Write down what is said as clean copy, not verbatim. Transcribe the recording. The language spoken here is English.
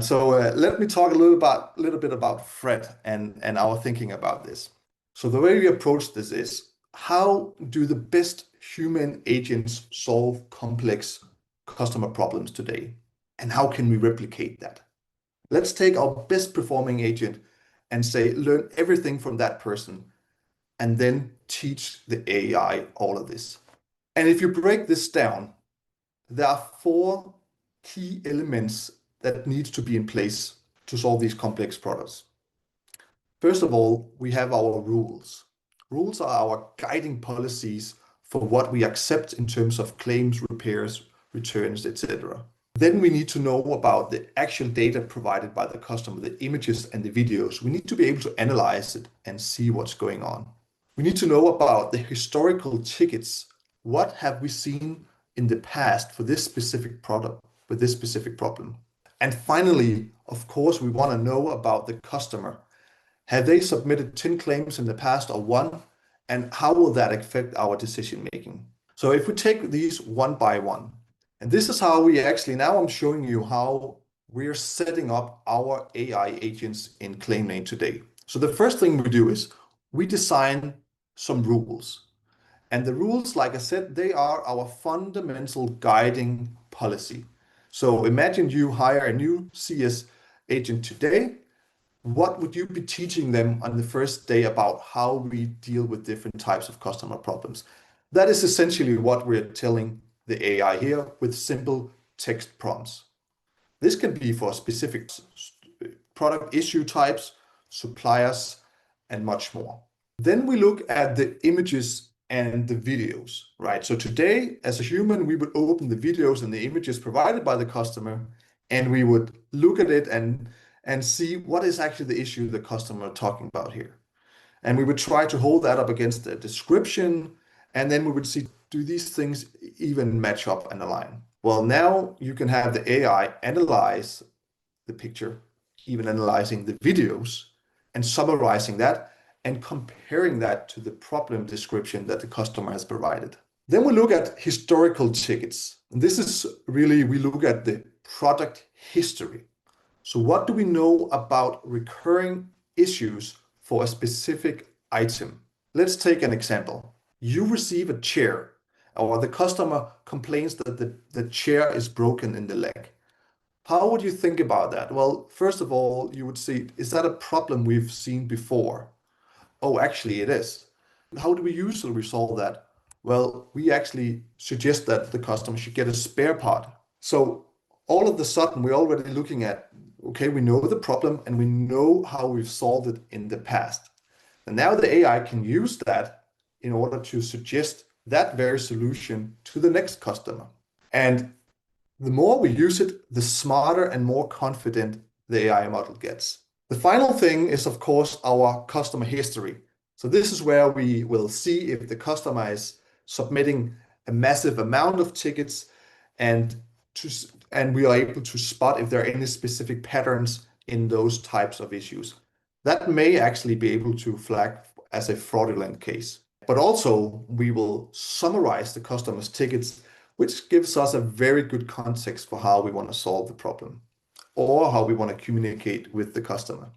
So let me talk a little bit about Fred and our thinking about this. So the way we approach this is, how do the best human agents solve complex customer problems today? And how can we replicate that? Let's take our best performing agent and say, learn everything from that person, and then teach the AI all of this. And if you break this down, there are four key elements that needs to be in place to solve these complex products. First of all, we have our rules. Rules are our guiding policies for what we accept in terms of claims, repairs, returns, etc. Then we need to know about the actual data provided by the customer, the images and the videos. We need to be able to analyze it and see what's going on. We need to know about the historical tickets. What have we seen in the past for this specific product with this specific problem? And finally, of course, we want to know about the customer. Have they submitted 10 claims in the past or one? And how will that affect our decision making? So if we take these one by one, and this is how we actually, now I'm showing you how we're setting up our AI agents in Claimlane today. So the first thing we do is we design some rules. And the rules, like I said, they are our fundamental guiding policy. So imagine you hire a new CS agent today. What would you be teaching them on the first day about how we deal with different types of customer problems? That is essentially what we're telling the AI here with simple text prompts. This can be for specific product issue types, suppliers, and much more. Then we look at the images and the videos, right? So today, as a human, we would open the videos and the images provided by the customer, and we would look at it and see what is actually the issue the customer is talking about here. And we would try to hold that up against the description, and then we would see, do these things even match up and align? Well, now you can have the AI analyze the picture, even analyzing the videos and summarizing that and comparing that to the problem description that the customer has provided. Then we look at historical tickets. And this is really, we look at the product history. So what do we know about recurring issues for a specific item? Let's take an example. You receive a chair, or the customer complains that the chair is broken in the leg. How would you think about that? Well, first of all, you would see, is that a problem we've seen before? Oh, actually it is. How do we usually resolve that? Well, we actually suggest that the customer should get a spare part. So all of a sudden, we're already looking at, okay, we know the problem and we know how we've solved it in the past. And now the AI can use that in order to suggest that very solution to the next customer. And the more we use it, the smarter and more confident the AI model gets. The final thing is, of course, our customer history. So this is where we will see if the customer is submitting a massive amount of tickets, and we are able to spot if there are any specific patterns in those types of issues. That may actually be able to flag as a fraudulent case. But also, we will summarize the customer's tickets, which gives us a very good context for how we want to solve the problem or how we want to communicate with the customer.